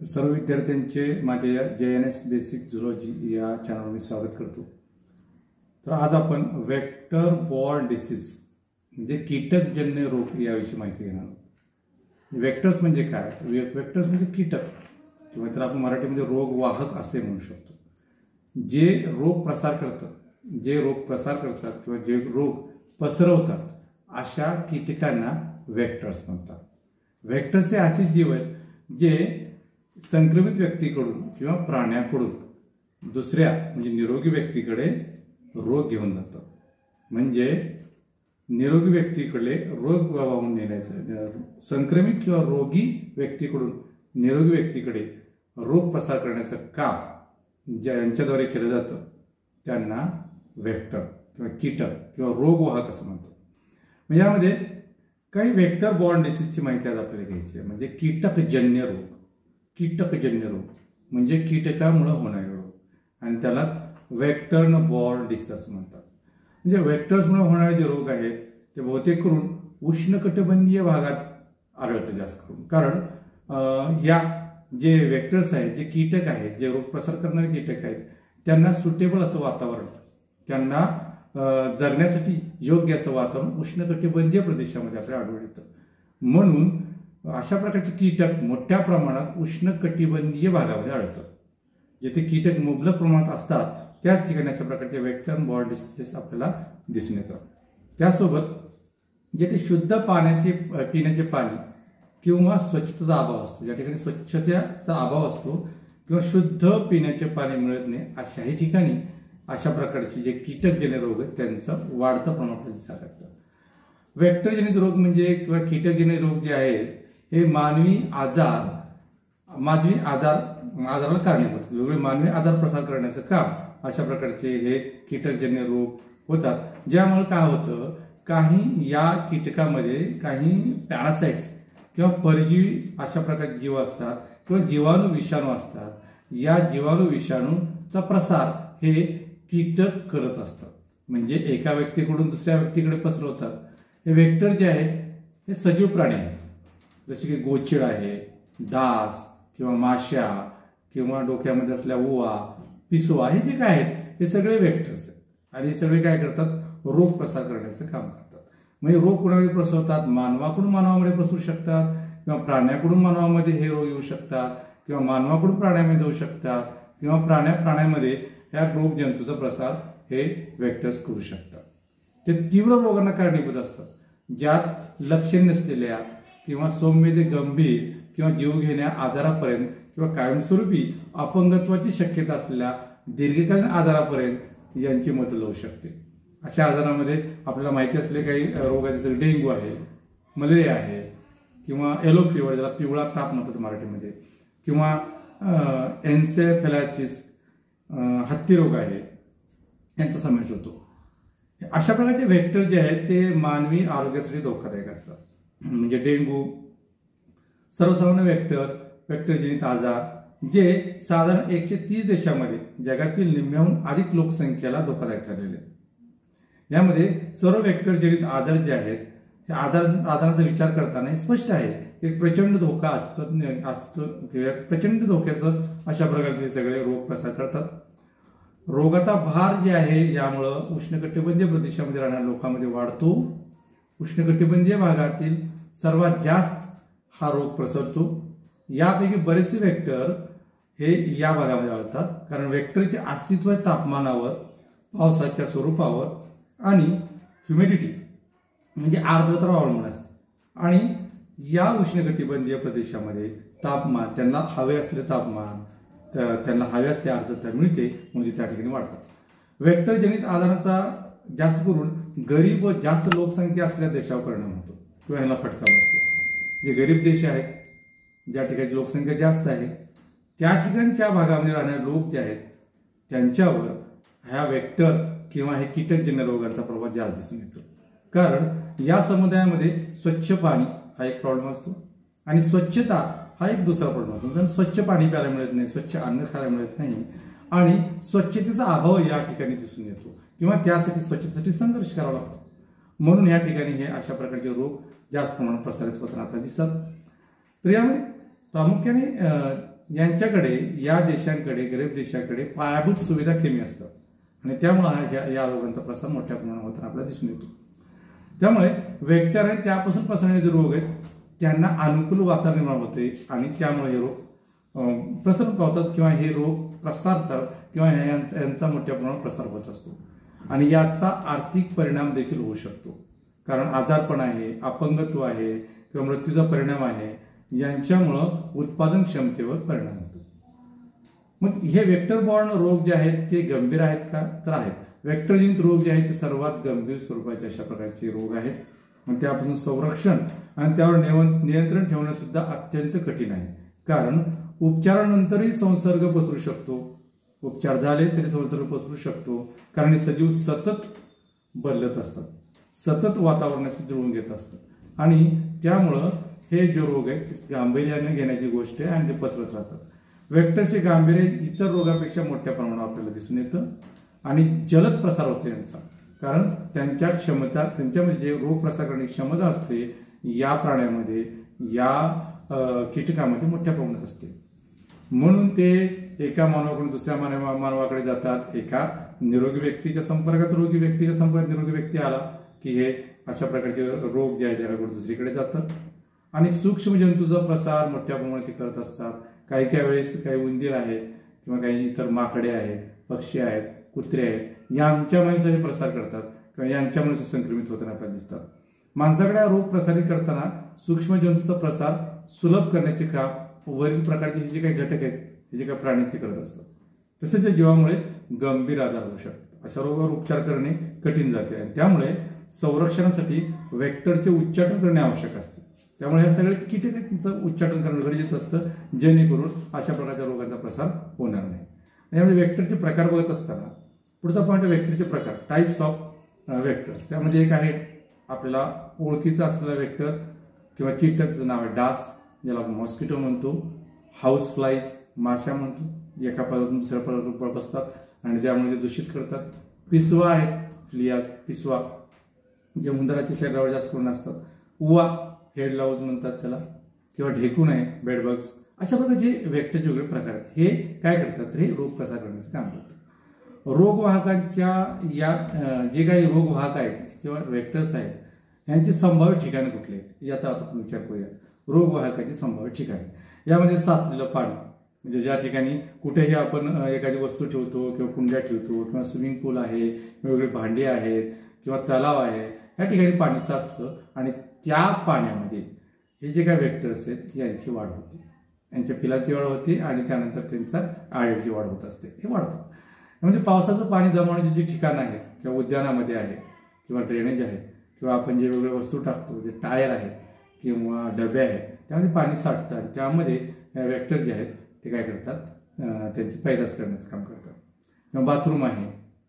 तर सर्व विद्यार्थ्यांचे माझ्या या JNS बेसिक झुलॉजी या चॅनलवर मी स्वागत करतो। तर आज आपण वेक्टर बॉर्न डिसीज म्हणजे कीटकजन्य रोग याविषयी माहिती घेणार आहोत। वेक्टर्स म्हणजे काय? वेक्टर्स म्हणजे कीटक किंवा त्याला आपण मराठीमध्ये रोगवाहक असे म्हणू शकतो। जे रोग प्रसार करतात किंवा जे रोग पसरवतात अशा कीटकांना वेक्टर्स म्हणतात। वेक्टर्स हे असे जीव आहेत जे संक्रमित व्यक्तीकडून किंवा प्राण्याकडून दुसऱ्या म्हणजे निरोगी व्यक्तीकडे रोग घेऊन जातात। म्हणजे निरोगी व्यक्तीकडे रोग वाहून नेण्याचं, संक्रमित किंवा रोगी व्यक्तीकडून निरोगी व्यक्तीकडे रोग प्रसार करण्याचं काम ज्यांच्याद्वारे केलं जातं त्यांना वेक्टर किंवा कीटक किंवा रोगवाहक असं म्हणतात। म्हणजे यामध्ये काही वेक्टर बॉर्न डिसीजची माहिती आज आपल्याला घ्यायची आहे। म्हणजे कीटकजन्य रोग म्हणजे कीटकामुळे होणारे रोग आणि त्यालाच वेक्टर बॉर्न डिसीज असं म्हणतात। म्हणजे वेक्टर्समुळे होणारे जे रोग आहेत ते बहुतेक करून उष्णकटिबंधीय भागात आढळतं जास्त करून। कारण या जे वेक्टर्स आहेत, जे कीटक आहेत, जे रोग प्रसार करणारे कीटक आहेत त्यांना सुटेबल असं वातावरण, त्यांना जगण्यासाठी योग्य असं वातावरण उष्णकटिबंधीय प्रदेशामध्ये आपल्याला आढळून येतं। म्हणून अशा प्रकारचे कीटक मोठ्या प्रमाणात उष्णकटिबंधीय भागामध्ये आढळतात। जेथे कीटक मुबलक प्रमाणात असतात त्याच ठिकाणी अशा प्रकारचे वेक्टर बॉर्न डिसीजेस आपल्याला दिसून येतात। त्यासोबत जेथे शुद्ध पिण्याचे पाणी किंवा स्वच्छतेचा अभाव असतो, ज्या ठिकाणी स्वच्छतेचा अभाव असतो किंवा शुद्ध पिण्याचे पाणी मिळत नाही अशाही ठिकाणी अशा प्रकारचे जे कीटकजन्य रोग आहेत त्यांचं वाढतं प्रमाण दिसायला लागतं। वेक्टरजनित रोग म्हणजे किंवा कीटकजन्य रोग जे आहेत हे मानवी आजाराला कारणीभूत, वेगवेगळे मानवी आजार प्रसार करण्याचं काम अशा प्रकारचे हे कीटकजन्य रोग होतात। ज्यामुळे काय होतं, काही या कीटकामध्ये काही पॅरासाइट्स किंवा परजीवी अशा प्रकारचे जीव असतात किंवा जीवाणू विषाणू असतात। या जीवाणू विषाणूचा प्रसार हे कीटक करत असतात, म्हणजे एका व्यक्तीकडून दुसऱ्या व्यक्तीकडे पसरवतात। हे वेक्टर जे आहेत हे सजीव प्राणी आहेत, जसे की गोचिड आहे, डास किंवा माशा किंवा डोक्यामध्ये असलेल्या उवा, पिसवा, हे जे काय आहेत हे सगळे वेक्टर्स आहेत आणि हे सगळे काय करतात, रोग प्रसार करण्याचं काम करतात। म्हणजे रोग कुणामध्ये पसरवतात, मानवाकडून मानवामध्ये पसरू शकतात किंवा प्राण्याकडून मानवामध्ये हे रोग येऊ शकतात किंवा मानवाकडून प्राण्यामध्ये जाऊ शकतात किंवा प्राण्यामध्ये ह्या रोग जंतूचा प्रसार हे वेक्टर्स करू शकतात। ते तीव्र रोगांना कारणीभूत असतात, ज्यात लक्षण नसलेल्या किंवा सौम्य गंभीर किंवा जीवघेण्या आजारापर्यंत किंवा कायमस्वरूपी अपंगत्वाची शक्यता असलेल्या दीर्घकालीन आजारापर्यंत यांची मदत लावू शकते। अशा आजारामध्ये आपल्याला माहिती असलेले काही रोग आहेत, जसे डेंग्यू आहे, मलेरिया आहे किंवा येलो फीवर, ज्याला पिवळा ताप म्हणतात मराठीमध्ये, किंवा एन्सेफॅलायटिस, हत्ती रोग आहे, यांचा समावेश होतो। अशा प्रकारचे वेक्टर जे आहेत ते मानवी आरोग्यासाठी धोकादायक असतात। म्हणजे डेंग्यू सर्वसामान्य वेक्टरजनित आजार जे साधारण 130 देशांमध्ये जगातील निम्म्याहून अधिक लोकसंख्येला धोकादायक ठरलेले आहेत। यामध्ये सर्व वेक्टरजनित आजार जे आहेत हे आजाराचा विचार करताना स्पष्ट आहे एक प्रचंड धोका असतो, प्रचंड धोक्याचं अशा प्रकारचे सगळे रोग प्रसार करतात। रोगाचा भार जे आहे यामुळं उष्णकटिबंधीय प्रदेशामध्ये राहणाऱ्या लोकांमध्ये वाढतो। उष्णकटिबंधीय भागातील सर्वात जास्त हा रोग पसरतो। यापैकी बरेचसे वेक्टर हे या भागामध्ये आढळतात, कारण वेक्टरचे अस्तित्व तापमानावर, पावसाच्या स्वरूपावर आणि ह्युमिडिटी म्हणजे आर्द्रतेवर अवलंबून असते। आणि या उष्णकटिबंधीय प्रदेशामध्ये तापमान, त्यांना हवे असले तापमान, त्यांना हवी असलेली आर्द्रता मिळते म्हणजे त्या ठिकाणी वाढतात। वेक्टरजनित आजाराचा जास्त करून गरीब व जास्त लोकसंख्या असलेल्या देशावर परिणाम होतो किंवा ह्याला फटका बसतो। जे गरीब देश आहेत, ज्या ठिकाणी लोकसंख्या जास्त आहे त्या ठिकाणच्या भागामध्ये राहणारे लोक जे आहेत त्यांच्यावर ह्या वेक्टर किंवा हे कीटकजन्य रोगांचा प्रभाव जास्त दिसून येतो। कारण या समुदायामध्ये स्वच्छ पाणी हा एक प्रॉब्लेम असतो आणि स्वच्छता हा एक दुसरा प्रॉब्लेम असतो। कारण स्वच्छ पाणी प्यायला मिळत नाही, स्वच्छ अन्न खायला मिळत नाही आणि स्वच्छतेचा अभाव या ठिकाणी दिसून येतो किंवा त्यासाठी स्वच्छतेसाठी संघर्ष करावा लागतो। म्हणून या ठिकाणी हे अशा प्रकारचे रोग जास्त प्रमाणात प्रसारित होताना आपल्याला दिसतात। तर यामध्ये प्रामुख्याने यांच्याकडे, या देशांकडे, गरीब देशाकडे पायाभूत सुविधा कमी असतात आणि त्यामुळे या रोगांचा प्रसार मोठ्या प्रमाणात होताना आपल्याला दिसून येतो. त्यामुळे वेक्टर आणि त्यापासून पसरणारे जे रोग आहेत त्यांना अनुकूल वातावरण निर्माण होते आणि त्यामुळे हे रोग प्रसरून पावतात किंवा हे रोग प्रसारतात किंवा यांचा मोठ्या प्रमाणात प्रसार होत असतो आणि याचा आर्थिक परिणाम देखील होऊ शकतो. कारण आजारपण आहे, अपंगत्व आहे किंवा मृत्यूचा परिणाम आहे, यांच्यामुळं उत्पादन क्षमतेवर परिणाम होतो. मग हे वेक्टर बॉर्न रोग जे आहेत ते गंभीर आहेत का? तर आहेत. वेक्टरजनित रोग जे आहेत ते सर्वात गंभीर स्वरूपाचे अशा प्रकारचे रोग आहेत. मग त्यापासून संरक्षण आणि त्यावर नियंत्रण ठेवणं सुद्धा अत्यंत कठीण आहे. कारण उपचारानंतरही संसर्ग पसरू शकतो, उपचार झाले तरी संसर्ग पसरू शकतो. कारण हे सजीव सतत बदलत असतात, सतत वातावरणाशी जुळवून घेत असतात आणि त्यामुळं हे जे रोग आहेत ते गांभीर्याने घेण्याची गोष्ट आहे आणि ते पसरत राहतात. वेक्टरचे गांभीर्य इतर रोगापेक्षा मोठ्या प्रमाणावर आपल्याला दिसून येतं आणि जलद प्रसार होतो यांचा. कारण त्यांच्या क्षमता, त्यांच्यामध्ये जे रोग प्रसार करण्याची क्षमता असते या प्राण्यामध्ये, या कीटकामध्ये मोठ्या प्रमाणात असते. म्हणून ते एका मानवाकडून दुसऱ्या मानवाकडे जातात. एका निरोगी व्यक्तीच्या संपर्कात निरोगी व्यक्ती आला की हे अशा प्रकारचे रोग जे आहेत त्याकडून दुसरीकडे जातात आणि सूक्ष्म जंतूचा प्रसार मोठ्या प्रमाणात करत असतात. काही वेळेस काही उंदीर आहेत किंवा काही इतर माकडे आहेत, पक्षी आहेत, कुत्रे आहेत, यांच्यामुळे हे प्रसार करतात किंवा यांच्यामुळे संक्रमित होताना आपल्याला दिसतात. माणसाकडे रोग प्रसारित करताना सूक्ष्म जंतूचा प्रसार सुलभ करण्याचे काम वरील प्रकारचे जे काही घटक आहेत, जे काही प्राणी ते करत असतात. तसेच या जीवामुळे गंभीर आजार होऊ शकतात. अशा रोगावर उपचार करणे कठीण जाते आणि त्यामुळे संरक्षणासाठी वेक्टरचे उच्चाटन करणे आवश्यक असते. त्यामुळे ह्या सगळ्या कीटक आहेत तिचं उच्चाटन करणं गरजेचं असतं जेणेकरून अशा प्रकारच्या रोगांचा प्रसार होणार नाही. यामध्ये वेक्टरचे प्रकार बघत असताना पुढचा पॉईंट आहे वेक्टरचे प्रकार, टाइप्स ऑफ वेक्टर्स. त्यामध्ये एक आहे आपल्याला ओळखीचा असलेला वेक्टर किंवा कीटकचं नाव आहे डास, ज्याला आपण मॉस्किटो म्हणतो, हाऊस फ्लाईज माशा म्हणतो, एका पदातून दुसऱ्या पदात बसतात आणि त्यामुळे ते दूषित करतात. पिसवा आहेत, फ्लियाज, पिसवा जे उंदराच्या शरीरावर जास्त करून असतात. उवा, हेड लाऊज म्हणतात त्याला, किंवा ढेकून आहे, बेडबग्स. अशा प्रकारचे वेक्टरचे वेगळे प्रकार आहेत. हे काय करतात तर हे रोग प्रसार करण्याचं काम करतात. रोगवाहकांच्या या जे काही रोगवाहक आहेत किंवा वेक्टर्स आहेत यांची संभाव्य ठिकाणे कुठली आहेत याचा आता आपण विचार करूयात. रोगवाहकाची संभाव्य ठिकाणे यामध्ये साचलेलं पाणी, म्हणजे ज्या ठिकाणी कुठेही आपण एखादी वस्तू ठेवतो किंवा कुंड्या ठेवतो किंवा स्विमिंग पूल आहे, वेगवेगळी भांडी आहेत किंवा तलाव आहे, या ठिकाणी पाणी साचतं आणि त्या पाण्यामध्ये हे जे काही वेक्टर्स आहेत यांची वाढ होते, यांच्या पिलाची वाढ होते आणि त्यानंतर त्यांचा आळीची वाढ होत असते, हे वाढतात. म्हणजे पावसाचं पाणी जमा होण्याची जी ठिकाणं आहेत किंवा उद्यानामध्ये आहे किंवा ड्रेनेज आहे किंवा आपण जे वेगवेगळे वस्तू टाकतो, जे टायर आहेत किंवा डबे आहेत, त्यामध्ये पाणी साठतं आणि त्यामध्ये वेक्टर जे आहेत ते काय करतात, त्यांची पैदास करण्याचं काम करतात. किंवा बाथरूम आहे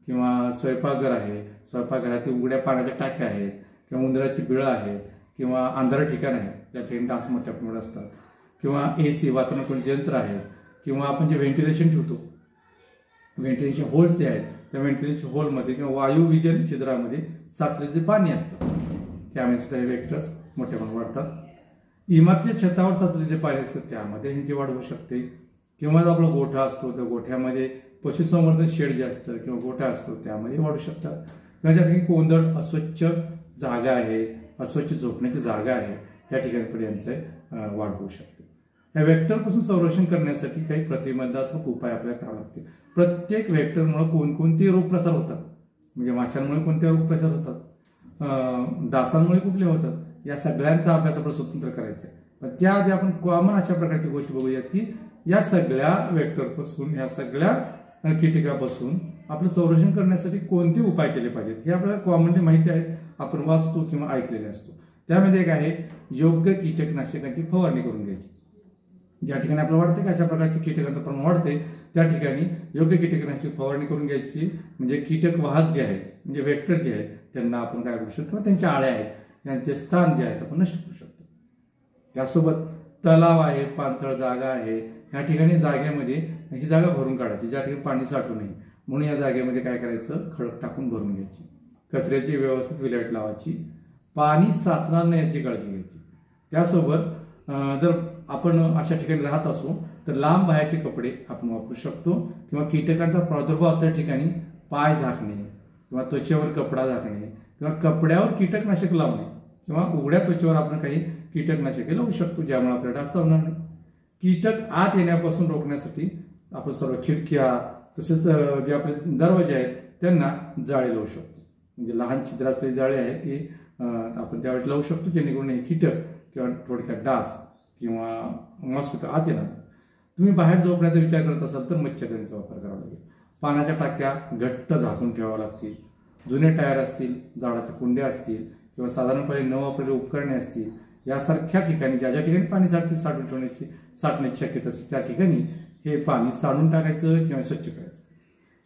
किंवा स्वयंपाकघर आहे, स्वयंपाकघरातील उघड्या पाण्याच्या टाक्या आहेत किंवा उंदराची बिळं आहेत किंवा अंधारं ठिकाण आहे त्या ठिकाणी डास मोठ्या प्रमाणात असतात. किंवा AC वातानुकूलन यंत्र आहेत किंवा आपण जे व्हेंटिलेशन ठेवतो, व्हेंटिलेशन होल्स जे आहेत त्या व्हेंटिलेशन होलमध्ये किंवा वायुविजन छिद्रामध्ये साचलेले जे पाणी असतं त्यामध्ये सुद्धा हे वेक्टर्स मोठ्या प्रमाणात वाढतात. इमारतीच्या छतावर साचलेले जे पाणी असतं त्यामध्ये ह्यांची वाढ होऊ शकते. किंवा जो आपला गोठा असतो त्या गोठ्यामध्ये पशुसंवर्धन शेड जे असतं किंवा गोठा असतो त्यामध्ये वाढू शकतात. किंवा ज्या ठिकाणी कोंदट, अस्वच्छ जागा आहे, अस्वच्छ झोपण्याची जागा आहे, त्या ठिकाणी पण यांचं वाढ होऊ शकते. या वेक्टरपासून संरक्षण करण्यासाठी काही प्रतिबंधात्मक उपाय आपल्याला करावे लागते. प्रत्येक वेक्टरमुळे कोणकोणते रोग प्रसार होतात, म्हणजे माशांमुळे कोणते रोग प्रसार होतात, डासांमुळे कुठले होतात, या सगळ्यांचा अभ्यास आपल्याला स्वतंत्र करायचा आहे. पण त्याआधी आपण कॉमन अशा प्रकारची गोष्टी बघूयात की या सगळ्या वेक्टरपासून, या सगळ्या कीटकापासून आपलं संरक्षण करण्यासाठी कोणते उपाय केले पाहिजेत हे आपल्याला कॉमनली माहिती आहे, आपण वाचतो किंवा ऐकलेले असतो. त्यामध्ये एक आहे योग्य कीटकनाशकांची फवारणी करून घ्यायची. ज्या ठिकाणी आपल्याला वाटते की अशा प्रकारचे कीटकांचं प्रमाण वाढते त्या ठिकाणी योग्य कीटकनाशक फवारणी करून घ्यायची. म्हणजे कीटक वाहक जे आहेत, म्हणजे वेक्टर जे आहेत त्यांना आपण काय करू शकतो, त्यांच्या आळ्या आहेत त्यांचे स्थान जे आहेत आपण नष्ट करू शकतो. त्यासोबत तलाव आहे, पाणथळ जागा आहे, ह्या ठिकाणी जागेमध्ये ही जागा भरून काढायची ज्या ठिकाणी पाणी साठू नये, म्हणून या जागेमध्ये काय करायचं, खडक टाकून भरून घ्यायची. कचऱ्याची व्यवस्थित विल्हेवाट लावायची, पाणी साचणार नाही याची काळजी घ्यायची. त्यासोबत जर आपण अशा ठिकाणी राहत असू तर लांब बाहेरचे कपडे आपण वापरू शकतो, किंवा कीटकांचा प्रादुर्भाव असलेल्या ठिकाणी पाय झाकणे किंवा त्वचेवर कपडा झाकणे किंवा कपड्यावर कीटकनाशक लावणे किंवा उघड्या त्वचेवर आपण काही कीटकनाशके लावू शकतो, ज्यामुळे आपल्याला डास चावणार नाही. कीटक आत येण्यापासून रोखण्यासाठी आपण सर्व खिडक्या तसेच जे आपले दरवाजे आहेत त्यांना जाळी लावू शकतो. म्हणजे लहान छिद्र असलेली जाळी आहे ती आपण त्यावेळेस लावू शकतो, जेणेकरून हे कीटक किंवा थोडक्यात डास किंवा मॉस्किटो आत येणार. तुम्ही बाहेर झोपण्याचा विचार करत असाल तर मच्छरदाणीचा वापर करावा लागेल. पाण्याच्या टाक्या घट्ट झाकून ठेवाव्या लागतील. जुने टायर असतील, झाडाच्या कुंड्या असतील किंवा साधारणपणे न वापरलेले उपकरणे असतील, यासारख्या ठिकाणी ज्या ज्या ठिकाणी पाणी साठण्याची शक्यता असते त्या ठिकाणी हे पाणी सांडून टाकायचं किंवा स्वच्छ करायचं.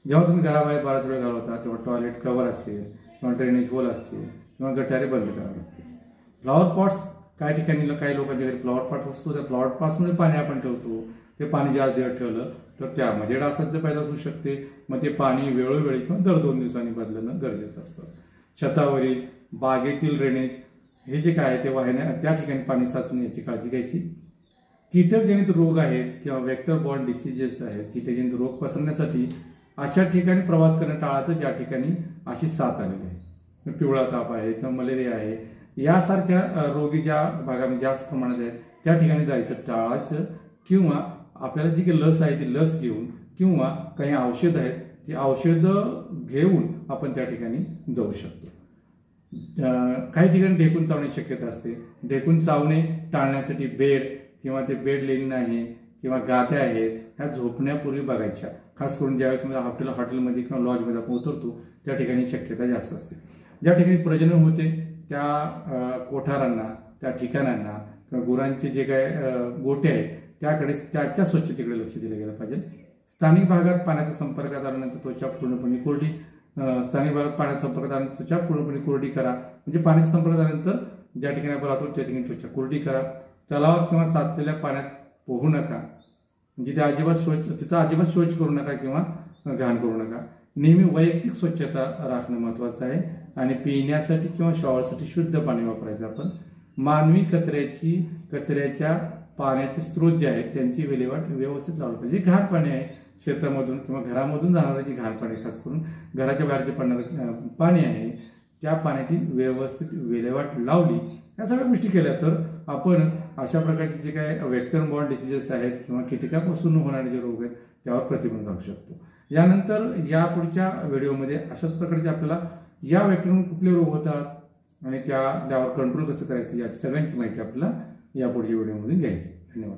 जेव्हा तुम्ही घराबाहेर बराच वेळ घालवता तेव्हा टॉयलेट कव्हर असेल किंवा ड्रेनेज होल असतील किंवा गटारे बंद करावे लागतील. फ्लॉवर पॉट्स काही ठिकाणी काही लोकांच्या घरी फ्लॉवर पॉट्स असतो, त्या फ्लॉवर पॉट्समध्ये पाणी आपण ठेवतो. ते पाणी जास्त दिवस ठेवलं तर त्यामध्ये डासांचं पैदा होऊ शकते. मग ते पाणी वेळोवेळी किंवा दर 2 दिवसांनी बदलणं गरजेचं असतं. छतावरील बागेतील ड्रेनेज हे जे काय आहे ते वाहिन्या त्या ठिकाणी पाणी साचून याची काळजी घ्यायची. कीटकजनित रोग आहेत किंवा वेक्टर बॉर्न डिसीजेस आहेत, कीटकजनित रोग पसरण्यासाठी अशा ठिकाणी प्रवास करणं टाळायचं ज्या ठिकाणी अशी साथ आलेली आहे. पिवळा ताप आहे किंवा मलेरिया आहे, यासारख्या रोगी ज्या भागामध्ये जास्त प्रमाणात आहेत त्या ठिकाणी जायचं टाळायचं. किंवा आपल्याला जी काही लस आहे ती लस घेऊन किंवा काही औषधं आहेत ती औषधं घेऊन आपण त्या ठिकाणी जाऊ शकतो. काही ठिकाणी ढेकून चावण्याची शक्यता असते. ढेकून चावणे टाळण्यासाठी बेड किंवा ते बेड लेनिन आहे किंवा गाद्या आहेत ह्या झोपण्यापूर्वी बघायच्या. खास करून ज्यावेळेस हॉटेलमध्ये किंवा लॉजमध्ये आपण उतरतो त्या ठिकाणी शक्यता जास्त असते. ज्या ठिकाणी प्रजनन होते त्या कोठारांना, त्या ठिकाणांना किंवा गुरांचे जे काय गोठे आहेत त्याकडे त्याच्या स्वच्छतेकडे लक्ष दिलं गेलं पाहिजे. स्थानिक भागात पाण्याच्या संपर्कात आल्यानंतर त्वचा पूर्णपणे कोरडी स्थानिक भागात पाण्याच्या संपर्कात आल्यानंतर त्वचा पूर्णपणे कोरडी करा. म्हणजे पाण्याच्या संपर्कात आल्यानंतर ज्या ठिकाणी आपण राहतो त्या ठिकाणी त्वचा कोरडी करा. तलावात किंवा साचलेल्या पाण्यात पोहू नका. म्हणजे तिथं अजिबात शौच करू नका किंवा घाण करू नका. नेहमी वैयक्तिक स्वच्छता राखणं महत्वाचं आहे आणि पिण्यासाठी किंवा शॉवरसाठी शुद्ध पाणी वापरायचं. आपण मानवी कचऱ्याच्या पाण्याचे स्रोत जे आहेत त्यांची विल्हेवाट व्यवस्थित लावली पाहिजे. घाण पाणी आहे शेतामधून किंवा घरामधून जाणारं जे घाण पाणी, खास करून घराच्या बाहेरचे पडणारं पाणी आहे त्या पाण्याची व्यवस्थित विल्हेवाट लावली, या सगळ्या गोष्टी केल्या तर आपण अशा प्रकारचे जे काय वेक्टर बॉर्न डिसीजेस आहेत किंवा कीटकापासून होणारे जे रोग आहेत त्यावर प्रतिबंध घालू शकतो. यानंतर या पुढच्या व्हिडिओमध्ये अशाच प्रकारचे आपल्याला या वेक्टरमधून कुठले रोग होतात आणि त्यावर कंट्रोल कसं करायचं याची सगळ्यांची माहिती आपल्याला या पुढच्या व्हिडिओमधून घ्यायची. धन्यवाद.